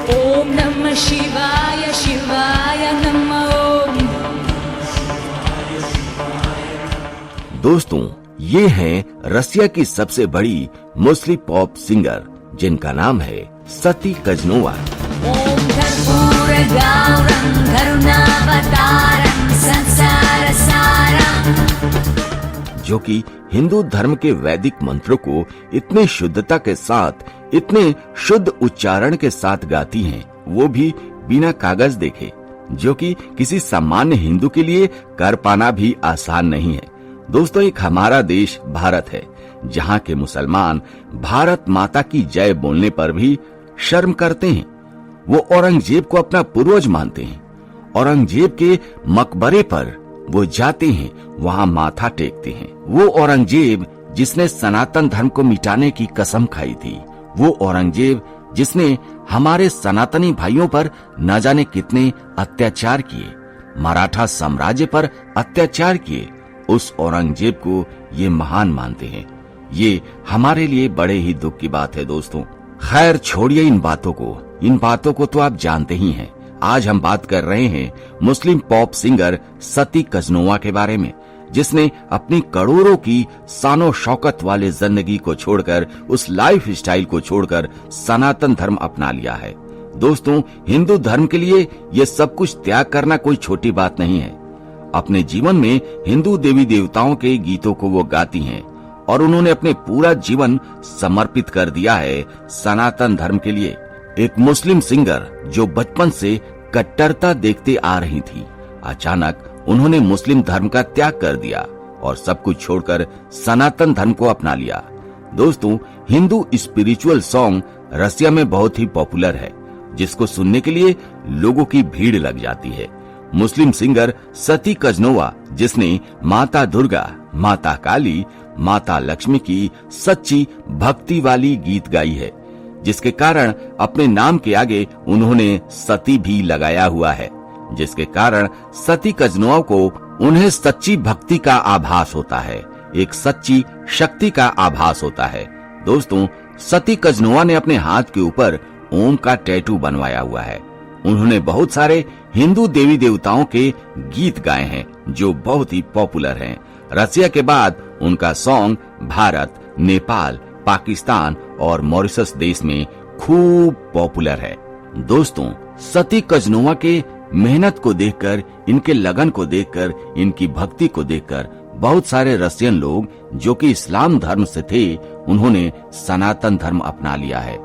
ओम नमः शिवाय शिवाय नमः ओम। दोस्तों, ये है रसिया की सबसे बड़ी मुस्लिम पॉप सिंगर जिनका नाम है सती कजनोवा। ओम कर्पूर गौरम करुणावतारम संसार सारम, जो कि हिंदू धर्म के वैदिक मंत्रों को इतने शुद्धता के साथ, इतने शुद्ध उच्चारण के साथ गाती हैं, वो भी बिना कागज देखे, जो कि किसी सामान्य हिंदू के लिए कर पाना भी आसान नहीं है। दोस्तों, एक हमारा देश भारत है, जहाँ के मुसलमान भारत माता की जय बोलने पर भी शर्म करते हैं। वो औरंगजेब को अपना पूर्वज मानते हैं। औरंगजेब के मकबरे पर वो जाते हैं, वहाँ माथा टेकते हैं। वो औरंगजेब जिसने सनातन धर्म को मिटाने की कसम खाई थी, वो औरंगजेब जिसने हमारे सनातनी भाइयों पर न जाने कितने अत्याचार किए, मराठा साम्राज्य पर अत्याचार किए, उस औरंगजेब को ये महान मानते हैं। ये हमारे लिए बड़े ही दुख की बात है दोस्तों। खैर, छोड़िए इन बातों को तो आप जानते ही हैं। आज हम बात कर रहे हैं मुस्लिम पॉप सिंगर सती कजनोवा के बारे में, जिसने अपनी करोड़ों की शानो शौकत वाले जिंदगी को छोड़कर, उस लाइफ स्टाइल को छोड़कर सनातन धर्म अपना लिया है। दोस्तों, हिंदू धर्म के लिए ये सब कुछ त्याग करना कोई छोटी बात नहीं है। अपने जीवन में हिंदू देवी देवताओं के गीतों को वो गाती हैं और उन्होंने अपने पूरा जीवन समर्पित कर दिया है सनातन धर्म के लिए। एक मुस्लिम सिंगर जो बचपन से कट्टरता देखते आ रही थी, अचानक उन्होंने मुस्लिम धर्म का त्याग कर दिया और सब कुछ छोड़कर सनातन धर्म को अपना लिया। दोस्तों, हिंदू स्पिरिचुअल सॉन्ग रसिया में बहुत ही पॉपुलर है, जिसको सुनने के लिए लोगों की भीड़ लग जाती है। मुस्लिम सिंगर सती कजनोवा, जिसने माता दुर्गा, माता काली, माता लक्ष्मी की सच्ची भक्ति वाली गीत गाई है, जिसके कारण अपने नाम के आगे उन्होंने सती भी लगाया हुआ है, जिसके कारण सती कजनोवा को उन्हें सच्ची भक्ति का आभास होता है, एक सच्ची शक्ति का आभास होता है। दोस्तों, सती कजनोवा ने अपने हाथ के ऊपर ओम का टैटू बनवाया हुआ है। उन्होंने बहुत सारे हिंदू देवी देवताओं के गीत गाए हैं, जो बहुत ही पॉपुलर हैं। रसिया के बाद उनका सॉन्ग भारत, नेपाल, पाकिस्तान और मॉरिशस देश में खूब पॉपुलर है। दोस्तों, सती कजनोवा के मेहनत को देखकर, इनके लगन को देखकर, इनकी भक्ति को देखकर बहुत सारे रसियन लोग जो कि इस्लाम धर्म से थे, उन्होंने सनातन धर्म अपना लिया है।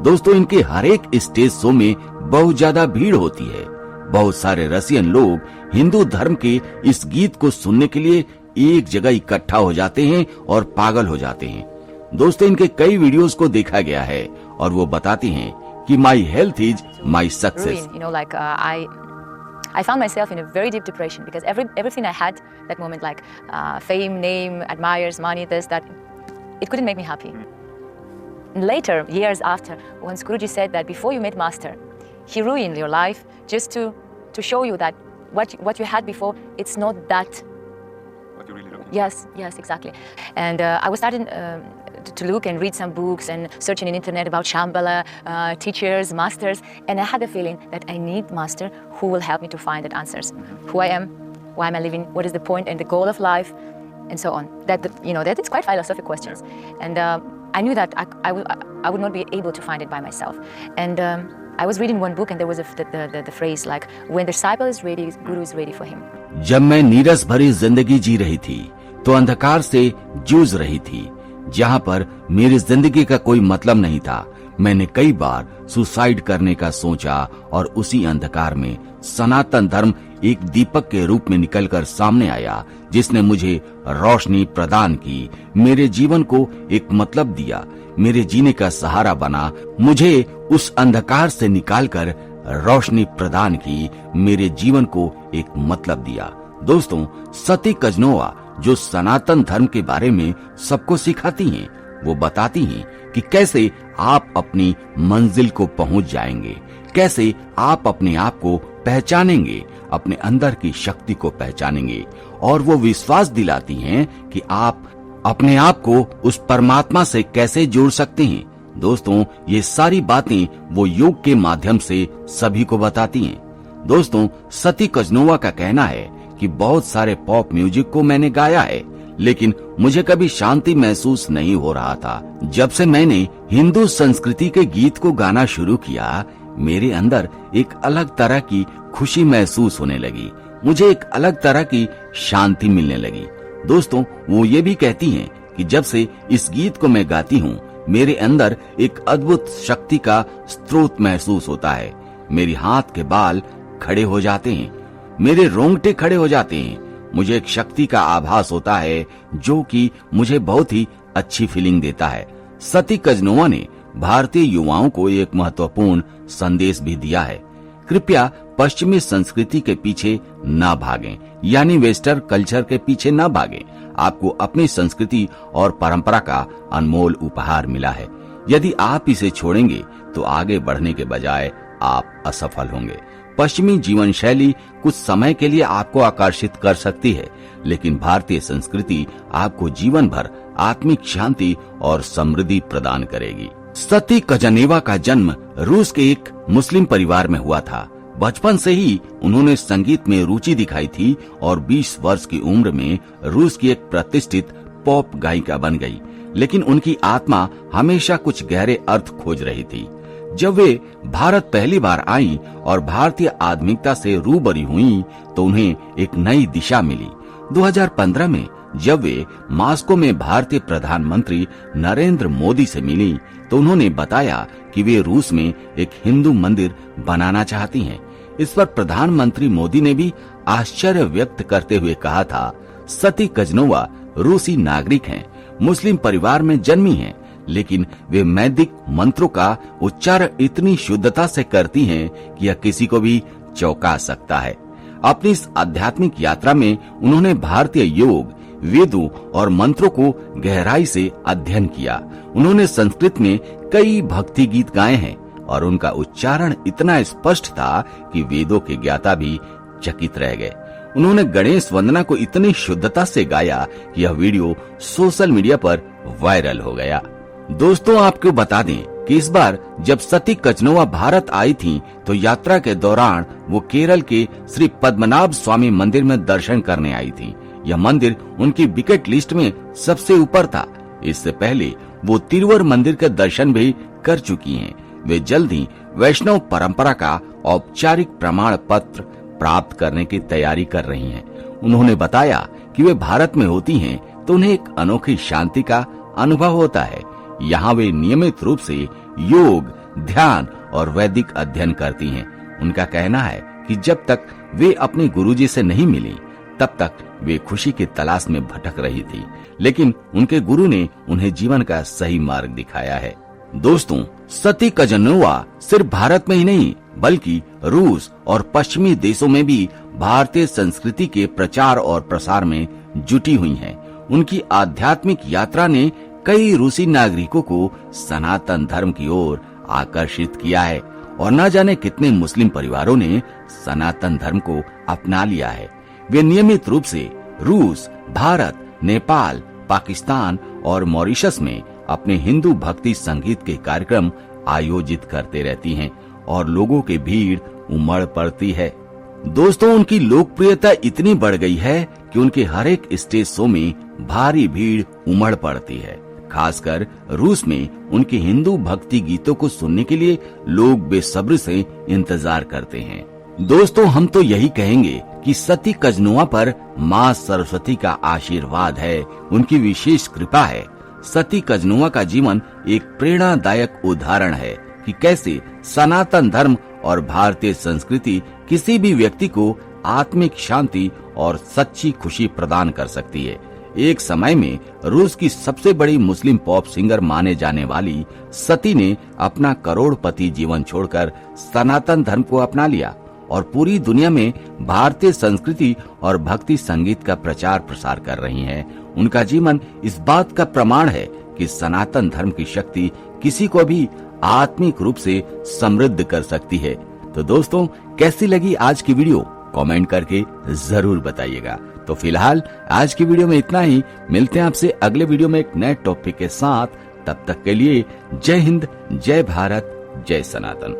दोस्तों, इनके हर एक स्टेज शो में बहुत ज्यादा भीड़ होती है। बहुत सारे रसियन लोग हिंदू धर्म के इस गीत को सुनने के लिए एक जगह इकट्ठा हो जाते हैं और पागल हो जाते हैं। दोस्तों, इनके कई वीडियोस को देखा गया है और वो बताती हैं कि my health is my success. I found myself in a very deep depression because everything I had that moment, like fame, name, admirers, money, this, that, it couldn't make me happy. Later, years after, once Guruji said that before you met Master, he ruined your life just to show you that what you had before, it's not that. What you really looking? Yes, exactly. And I was starting to look and read some books and searching on the internet about Shambhala, teachers, masters, and I had a feeling that I need Master who will help me to find the answers. Who I am, why am I living, what is the point and the goal of life, and so on. That is quite philosophical questions. And I knew that I would not be able to find it by myself. And I was reading one book and there was the phrase like, when the disciple is ready, Guru is ready for him. जब मैं नीरस भरी जिंदगी जी रही थी तो अंधकार से जूझ रही थी, जहाँ पर मेरी जिंदगी का कोई मतलब नहीं था। मैंने कई बार सुसाइड करने का सोचा और उसी अंधकार में सनातन धर्म एक दीपक के रूप में निकलकर सामने आया, जिसने मुझे रोशनी प्रदान की, मेरे जीवन को एक मतलब दिया, मेरे जीने का सहारा बना, मुझे उस अंधकार से निकालकर रोशनी प्रदान की, मेरे जीवन को एक मतलब दिया। दोस्तों, सती कजनोवा जो सनातन धर्म के बारे में सबको सिखाती हैं, वो बताती हैं कि कैसे आप अपनी मंजिल को पहुंच जाएंगे, कैसे आप अपने आप को पहचानेंगे, अपने अंदर की शक्ति को पहचानेंगे, और वो विश्वास दिलाती हैं कि आप अपने आप को उस परमात्मा से कैसे जोड़ सकते हैं दोस्तों ये सारी बातें वो योग के माध्यम से सभी को बताती हैं। दोस्तों सती कजनोवा का कहना है कि बहुत सारे पॉप म्यूजिक को मैंने गाया है, लेकिन मुझे कभी शांति महसूस नहीं हो रहा था। जब से मैंने हिंदू संस्कृति के गीत को गाना शुरू किया, मेरे अंदर एक अलग तरह की खुशी महसूस होने लगी। मुझे एक अलग तरह की शांति मिलने लगी। दोस्तों वो ये भी कहती हैं कि जब से इस गीत को मैं गाती हूँ, मेरे अंदर एक अद्भुत शक्ति का स्रोत महसूस होता है। मेरी हाथ के बाल खड़े हो जाते हैं, मेरे रोंगटे खड़े हो जाते हैं। मुझे एक शक्ति का आभास होता है जो कि मुझे बहुत ही अच्छी फीलिंग देता है। सती कजनोवा ने भारतीय युवाओं को एक महत्वपूर्ण संदेश भी दिया है। कृपया पश्चिमी संस्कृति के पीछे ना भागें, यानी वेस्टर्न कल्चर के पीछे ना भागें। आपको अपनी संस्कृति और परंपरा का अनमोल उपहार मिला है। यदि आप इसे छोड़ेंगे तो आगे बढ़ने के बजाय आप असफल होंगे। पश्चिमी जीवन शैली कुछ समय के लिए आपको आकर्षित कर सकती है, लेकिन भारतीय संस्कृति आपको जीवन भर आत्मिक शांति और समृद्धि प्रदान करेगी। सती कजनेवा का जन्म रूस के एक मुस्लिम परिवार में हुआ था। बचपन से ही उन्होंने संगीत में रुचि दिखाई थी और 20 वर्ष की उम्र में रूस की एक प्रतिष्ठित पॉप गायिका बन गई। लेकिन उनकी आत्मा हमेशा कुछ गहरे अर्थ खोज रही थी। जब वे भारत पहली बार आईं और भारतीय आध्यात्मिकता से रूबरू हुईं, तो उन्हें एक नई दिशा मिली। 2015 में जब वे मॉस्को में भारतीय प्रधानमंत्री नरेंद्र मोदी से मिली, तो उन्होंने बताया कि वे रूस में एक हिंदू मंदिर बनाना चाहती हैं। इस पर प्रधानमंत्री मोदी ने भी आश्चर्य व्यक्त करते हुए कहा था, सती कजनोवा रूसी नागरिक हैं, मुस्लिम परिवार में जन्मी हैं, लेकिन वे वैदिक मंत्रों का उच्चारण इतनी शुद्धता से करती हैं कि यह किसी को भी चौंका सकता है। अपनी इस आध्यात्मिक यात्रा में उन्होंने भारतीय योग, वेदों और मंत्रों को गहराई से अध्ययन किया। उन्होंने संस्कृत में कई भक्ति गीत गाए हैं और उनका उच्चारण इतना स्पष्ट था कि वेदों के ज्ञाता भी चकित रह गए। उन्होंने गणेश वंदना को इतनी शुद्धता से गाया कि यह वीडियो सोशल मीडिया पर वायरल हो गया। दोस्तों आपको बता दें कि इस बार जब सती कजनोवा भारत आई थी, तो यात्रा के दौरान वो केरल के श्री पद्मनाभ स्वामी मंदिर में दर्शन करने आई थी। यह मंदिर उनकी विकेट लिस्ट में सबसे ऊपर था। इससे पहले वो तिरुवर मंदिर के दर्शन भी कर चुकी हैं। वे जल्द ही वैष्णव परंपरा का औपचारिक प्रमाण पत्र प्राप्त करने की तैयारी कर रही हैं। उन्होंने बताया कि वे भारत में होती हैं तो उन्हें एक अनोखी शांति का अनुभव होता है। यहाँ वे नियमित रूप से योग, ध्यान और वैदिक अध्ययन करती हैं। उनका कहना है कि जब तक वे अपने गुरुजी से नहीं मिली, तब तक वे खुशी की तलाश में भटक रही थी, लेकिन उनके गुरु ने उन्हें जीवन का सही मार्ग दिखाया है। दोस्तों सती कजनोवा सिर्फ भारत में ही नहीं, बल्कि रूस और पश्चिमी देशों में भी भारतीय संस्कृति के प्रचार और प्रसार में जुटी हुई हैं। उनकी आध्यात्मिक यात्रा ने कई रूसी नागरिकों को सनातन धर्म की ओर आकर्षित किया है और न जाने कितने मुस्लिम परिवारों ने सनातन धर्म को अपना लिया है। वे नियमित रूप से रूस, भारत, नेपाल, पाकिस्तान और मॉरिशस में अपने हिंदू भक्ति संगीत के कार्यक्रम आयोजित करते रहती हैं और लोगों की भीड़ उमड़ पड़ती है। दोस्तों उनकी लोकप्रियता इतनी बढ़ गई है कि उनके हर एक स्टेज शो में भारी भीड़ उमड़ पड़ती है। खासकर रूस में उनके हिंदू भक्ति गीतों को सुनने के लिए लोग बेसब्री से इंतजार करते हैं। दोस्तों हम तो यही कहेंगे कि सती कजनोवा पर माँ सरस्वती का आशीर्वाद है, उनकी विशेष कृपा है। सती कजनोवा का जीवन एक प्रेरणादायक उदाहरण है कि कैसे सनातन धर्म और भारतीय संस्कृति किसी भी व्यक्ति को आत्मिक शांति और सच्ची खुशी प्रदान कर सकती है। एक समय में रूस की सबसे बड़ी मुस्लिम पॉप सिंगर माने जाने वाली सती ने अपना करोड़पति जीवन छोड़कर सनातन धर्म को अपना लिया और पूरी दुनिया में भारतीय संस्कृति और भक्ति संगीत का प्रचार प्रसार कर रही हैं। उनका जीवन इस बात का प्रमाण है कि सनातन धर्म की शक्ति किसी को भी आत्मिक रूप से समृद्ध कर सकती है। तो दोस्तों कैसी लगी आज की वीडियो कमेंट करके जरूर बताइएगा। तो फिलहाल आज की वीडियो में इतना ही। मिलते हैं आपसे अगले वीडियो में एक नए टॉपिक के साथ। तब तक के लिए जय हिंद, जय भारत, जय सनातन।